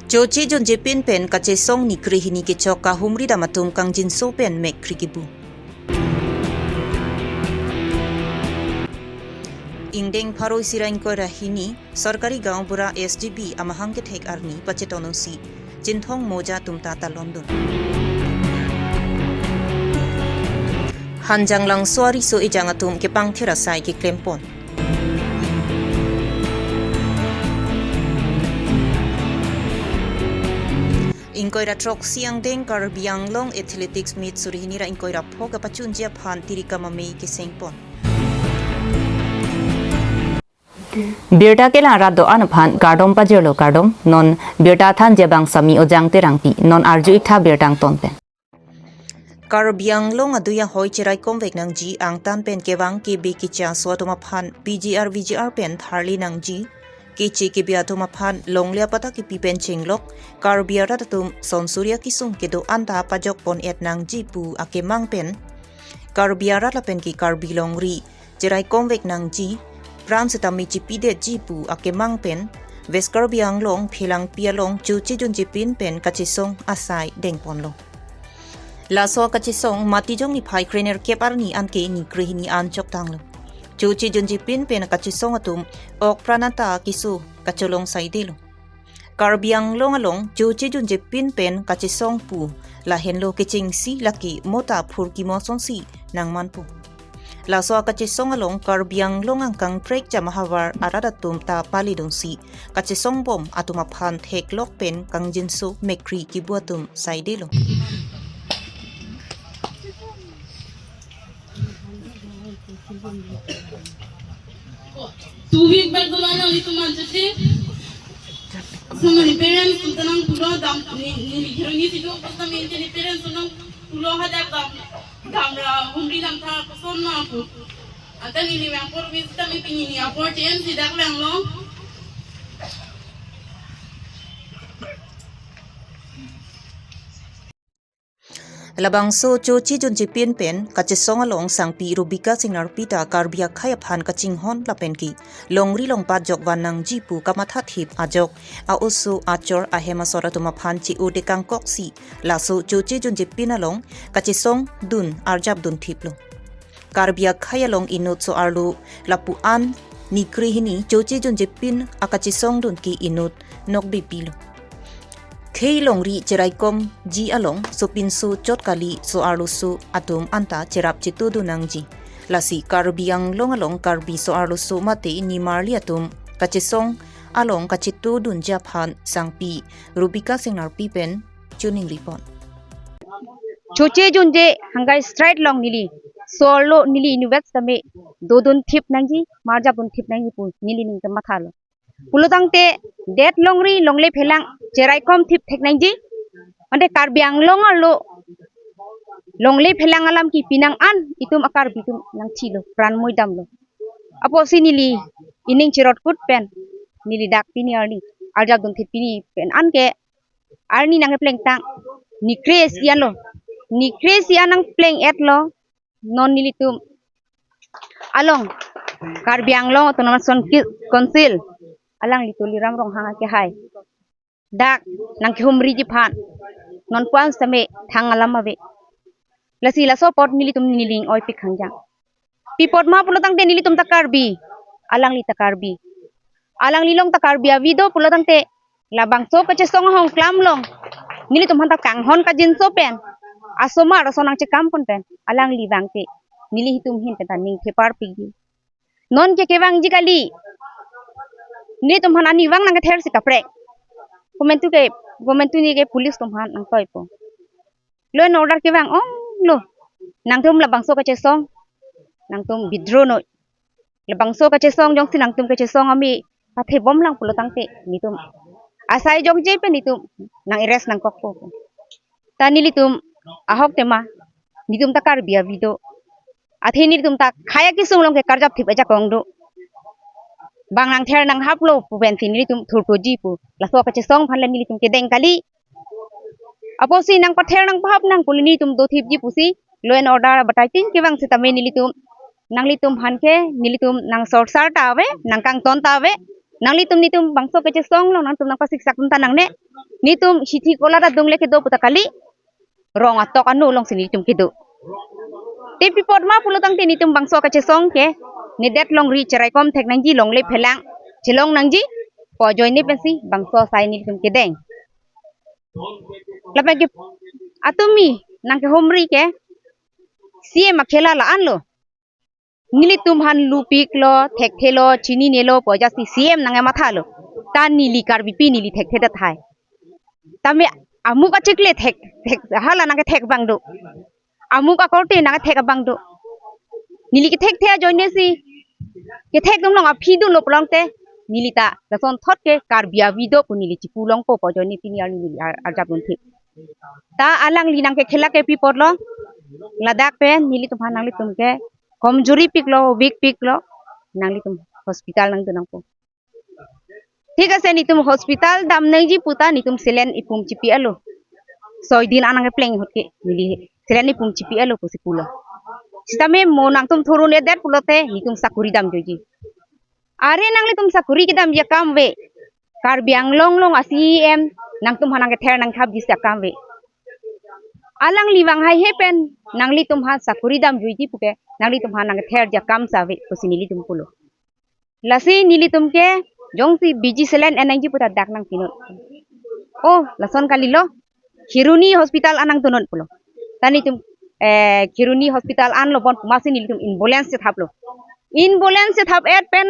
Joji Jun Jepin pen kache song ni krihini ke choka humri da matum kang jin so pen mek krikibu. Ingdeng paroi sirain ko rahini sarkari gaon bura SGB amahang ke thek arni pachetono si jinthong moja tum tata London. Hanjang lang suari so ijang atum ke pang thirasai ke klempon. Inkoira trok siang deng Karbi Longri athletics meet surihini ra inkoira phoga pachunjia phan tirika mamei ke sengpon. Birta ke lara do anaphan kardom pajelo kardom non birta than jebang sami ojang terangti non arju itha birtang tonte. Karbi Long aduya hoi chirai konvek nang ji ang tan pen kewang ke be kicha swatoma phan VGR pen tharli nang ji Kichi ke biatuma phan longlia pata ki pipen chinglok Karbi ratatum sonsuria kisung kedo anta pajok pon et nang jipu ake mangpen Karbi ratlapen ki Karbi Longri jerai konvek nang ji pram setami chipide jipu ake mangpen ves Karbi Long philang pialong chuchi jun jipin pen kachisong asai dengpon lo laso kachisong matijong ni phai krener keparni anke ni krihini anchok tanglo Chuchi junji pin pen kachisong atum ok pranata kisu kacholong saidilo. Karbi Long along chuchi junji pin pen kachisong pu lahenlo kiching si laki mota phurki moson si nang manpu. Laso kachisong along Karbi Long angkang trek jamahavar aradatum ta palidong si kachisong bom atuma phan thek lok pen kang jinsu mekri kibuatum saidilo. Tubig bagulana itu manjati. Sama ni parents tunang pulau dam ni hironi situ pasta minta ni parents tunang pulau hadak dam humri dam tha pason na aku. Ata ni mangkor vista mi pini ni apor ten sidak lang lo. Labang so chochi jun jipin pen kachisong along sangpi rubika singnar pita Karbia khaya phan kaching hon lapen ki longri long pat jok wanang jipu kamatha thip ajok a usu achor a hema soratuma phan chi ude kangkok si laso chochi jun jipin along kachisong dun arjab dun thiplo Karbia khaya long inut so arlu lapu an nikrihini chochi jun jipin akachisong dun ki inut nokbi pilo Kei longri ceraikom ji along so pinsu chot kali so arlusu atum anta cerap citu dunangji lasi Karbi Long along Karbi so arlusu mate ni marli atum kachisong along kacitu dun japhan sangpi rubika singnar pipen tuning report Chuche junje hangai straight long nili solo nili invest tame dodun thip nangji marja bun thip nangji pu nili ning tamathalo pulutang te det longri longle phelang jerai kom thip thek nangji ande Karbi Long lo longle phelang alam ki pinang an itum akar bitum nang chilo pran moidam lo apo sinili ining chirot kut pen nili dak pini arni arja dun thip pini pen an ke arni nang pleng tang ni kres yan lo ni kres yan nang pleng et lo non nili tum along Karbi Long autonomous council alang lituli ram rong hanga ke hai dak nang humri ji phan non puan same thang alam ave lasi laso pot nilitum niling oi pikhang pipot ma pulotang te nilitum ta Karbi alang li ta Karbi alang lilong ta Karbi avido pulotang te labang so kache song hong klam long nilitum hanta kang hon ka jin so pen asoma rosonang che kampon pen alang li bang te nili hitum hin ta ning thepar pigi non ke kewang ji kali ni tumhan ani wang nang ther si kaprek momentu ni ke police tumhan nang toy po lo no order ke wang lo nang tum labang so ka chesong nang tum bidro no labang so ka chesong jong si nang tum ka chesong ami pathe bom lang pulo tangte ni tum asai jong je pe ni tum nang ires nang kokpo ta ni tum ahok tema ni tum ta Karbi video athe ni tum ta khaya ki sung long ke karjap thip aja kongdo bang nang ther nang haplo pu ben tin tum thurpo ji pu laso ka chesong phan lan ni tum ke deng kali aposi nang pather nang phap nang pulini tum do thip ji pusi lo en order batai tin ke bang se tame ni tum nang li tum han ke ni tum nang short sar ta ave nang kang ton ta ave nangli tum bangso kece song long nang tum nang pasik sak tum tanang ne ni tum hiti kola da dong le kedo puta kali rong atok anu long sini tum kedo tapi pot ma pulo tang ni tum bangso kece song ke ni det long ri cerai kom tek nang ji long le phelang cilong nang ji po join ni pensi bangso sai ni tum kedeng lapan ke atumi nang ke homri ke sie makhela la an lo nili tum han lupik lo thek thelo chini nelo pojasi cm nang matha lo tan nili karbi pi nili thek theda thai tame amuk achikle thek hala nang thek bangdo amuk akorte nang thek bangdo nili ke thek thea joine si ke thek dong long aphi du lo plongte nili ta lason thot ke karbia video ku nili chipulong po pojoni pini al nili arjabun thik ta alang linang ke khela ke pi porlo ladak pe nili tum han nangli tum ke komjuri piklo weak piklo nangli tum hospital nang tunang po ঠিক আছে নি tum hospital dam nang ji puta ni tum selen ipum chipi alo soy din anang pleng hotke nili selen ipum chipi alo ko sikulo sistame mo nang tum thurun e det pulote ni tum sakuri dam joji are nangli tum sakuri ki dam ya kamwe karbiang long long asiem nang tum hanang ke ther nang khab ji sa kamwe alang liwang hai hepen nangli tum ha sakuri dam joji puke nangli tum hanang ke ther ja kam sawe ko sinili tum pulo lasi nili tum ke jong si biji selen enang ji puta dak nang pinot oh lason kali lo Kiruni hospital anang tunon pulo tani tum Kiruni hospital an lo bon masi nili tum ambulance thap lo ambulance thap et pen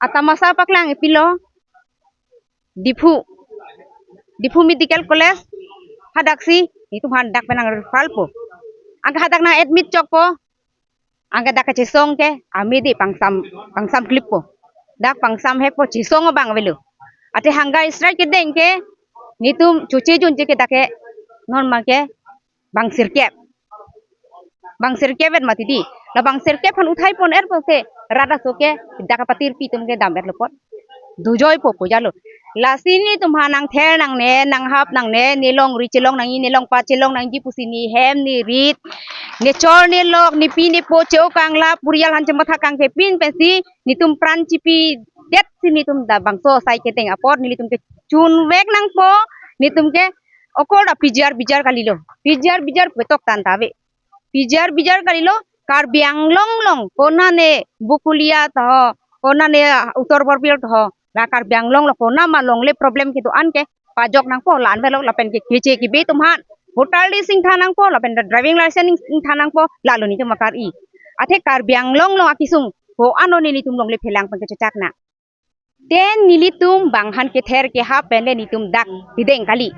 atamasa paklang epilo dipu medical college hadaksi itu hadak penang falpo angka hadak na admit chok po angka dak cesong ke amedi pangsam clip po dak pangsam hek po cesong bang velu ate hangga strike ke deng ke nitum cuci jun ke dake normal ke bang sirkep et mati di la bang sirkep han uthai pon er po ke rada soke dak patir pi tum ke dam et lopot dujoy po jalo lasini tumha nang ther nang ne nang hap nang ne nilong ri chilong nang ni nilong pa chilong nang ji pusini hem ni rit ne chor ni lok ni pi ni po cheu kang la purial han chema kang ke pin pensi ni tum pran chipi det sini tum da bangso sai ke teng apot ni tum ke chun wek nang po ni tum ke okoda bijar kalilo bijar betok tan tabe bijar kalilo karbiang long kona ne bukulia to kona ne utor borpil to lakar biang long lo kona ma long le problem kitu an ke pajok nang po lan velo lapen ke kece ki be tum han hotel di sing thanang po lapen driving license sing thanang po lalu ni tum makar I athe kar biang long akisung ho ano ni tum long le phelang pan ke chak na ten nilitum banghan ke ther ke ha pende nitum dak hideng kali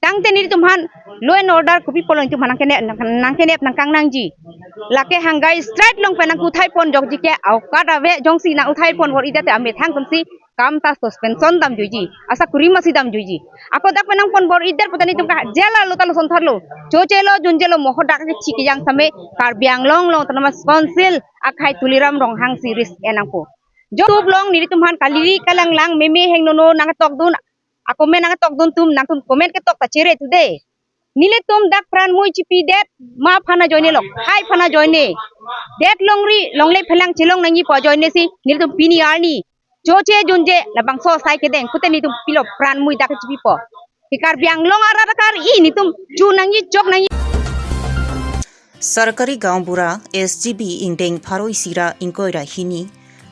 tang te nilitum han law and order kupi polong tum hanang ke nep nang kang nang ji lake hangai straight long penang uthai pon jok ji ke au kada ve jong si na uthai pon hor idate ame thang tum si kam ta suspension dam joji asa kuri masi dam joji ako dak penang pon bor idar potani tum ka jela lo tal son tharlo chocelo junjelo mohodak ke chiki yang same kar biang long tanama sponsil akhai tuliram rong hang series enang po job long ni tum han kaliri kalang lang meme heng nono nang tok dun ako men nang tok dun tum nang tum comment ke tok ta chere today nile tum dak pran mui chipi det ma phana joine lok hai phana joine det longle phelang chilong nangi po joine si nile tum pini arni choche junje la bangso sai ke deng kute ni tum pilo pran mui dak chipi po hikar biang long ara kar I ni tum chu nangi chok nangi सरकारी गांव बुरा SGB इंडेंग फारोई सिरा इंकोइरा हिनी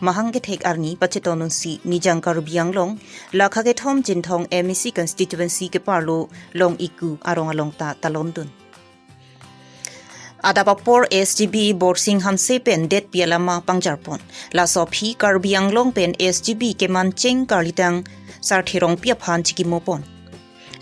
mahangge thek arni pachetonun si nijang karbiang long lakha ke thom jinthong MEC constituency ke parlo long iku arong along ta talondun adapapor SGB borsing hamse pen det pialama pangjarpon la sophi karbiang long pen SGB ke mancheng karlitang sarthirong pia phan chiki mopon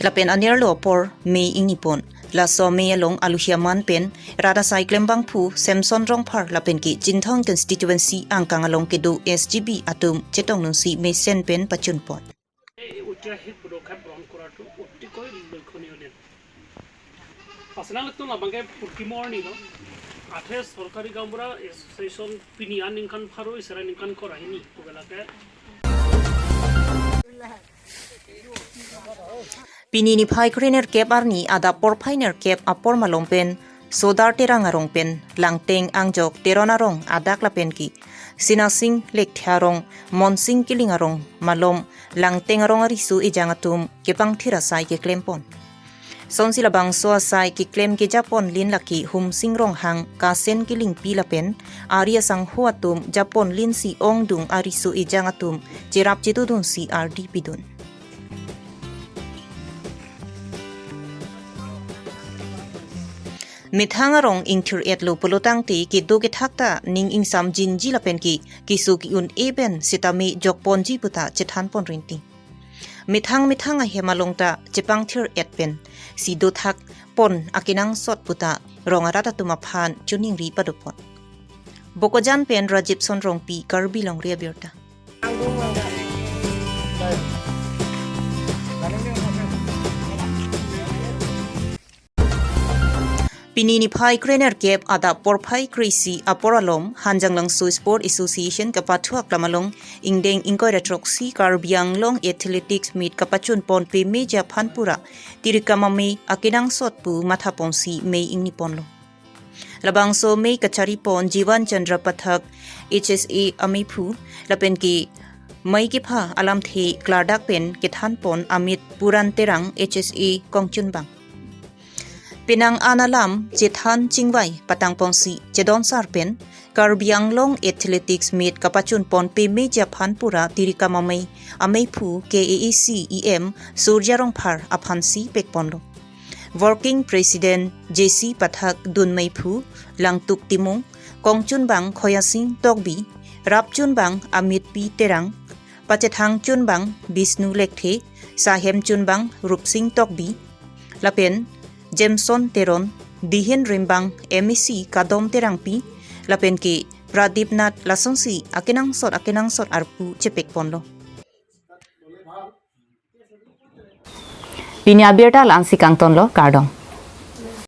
la pen anirlo por me ingipon la so me along aluhiaman pen rada cyclem bangphu samson rong phar la pen ki jinthong constituency angkang along ke do SGB atum chetong nun si me sen pen pachun pon উঠিয়া সেই পদক্ষেপ গ্ৰহণ কৰাটো অতিকৈ লক্ষণীয় দিন পাছনালতো নাবাগে প্ৰতিমৰ নিল আঠে চৰকাৰী গাঁওবুঢ়া এছ'চিয়েশ্যন পিনিয়া নিংখান ফাৰো ইছাৰা নিংখান কৰাহিনি ওবেলাকে Pinini phai krener kep arni ada por phainer kep apor malong pen sodar terang arong pen langteng angjok teron arong adak la pen ki sinasing lek tharong monsing kiling arong malom langteng arong arisu ijangatum kepang thira sai ke klempon son silabang so sai ki klem ke japon lin laki hum singrong hang ka sen kiling pila pen aria sang huatum japon lin si ong dung arisu ijangatum jirap chitudun si rdp dun mithangarong ingthur etlo pulotang ti ki do ke thakta ning insam jinji la pen ki kisu ki un eben sitami jokponji puta chethan pon rinti mithang a hemalongta chepang thir et pen si do thak pon akinang sot puta rongarata tuma phan chuning ri padupon bokojan pen rajib son rongpi Karbi Longri Abirta Pinini phai krener kep ada porphai krisi aporalom hanjanglang su sport association kapathuak lamalong ingdeng ingkoi retroxi Karbiang long athletics meet kapachun pon pe meja phanpura tirikamami akinang sotpu mathaponsi mei ingni ponlo labangso mei kachari pon jiwan chandra pathak HSA amiphu lapen ki mai ki pha alam the kladak pen kethan pon amit puran terang HSA kongchun bang Pinang analam jethan chingwai patang pongsi jedon sarpen Karbiang long athletics meet kapachun pon pe meja phanpura tirikamamai ameipu KAAC EM surjarong phar aphansi pekponlo working president JC pathak dunmaipu langtuk timung kongchun bang khoyasing tokbi rapchun bang amit pi terang pachethang chun bang Bisnu lekthe sahem chun bang rupsing tokbi lapen Jameson Teron, Dihin Rimbang, MEC Kadom Terangpi, lapen ki Pradip Nat Lasonsi, akinang sot arpu cepek ponlo. Pini Abirta lansi kang tonlo kardong.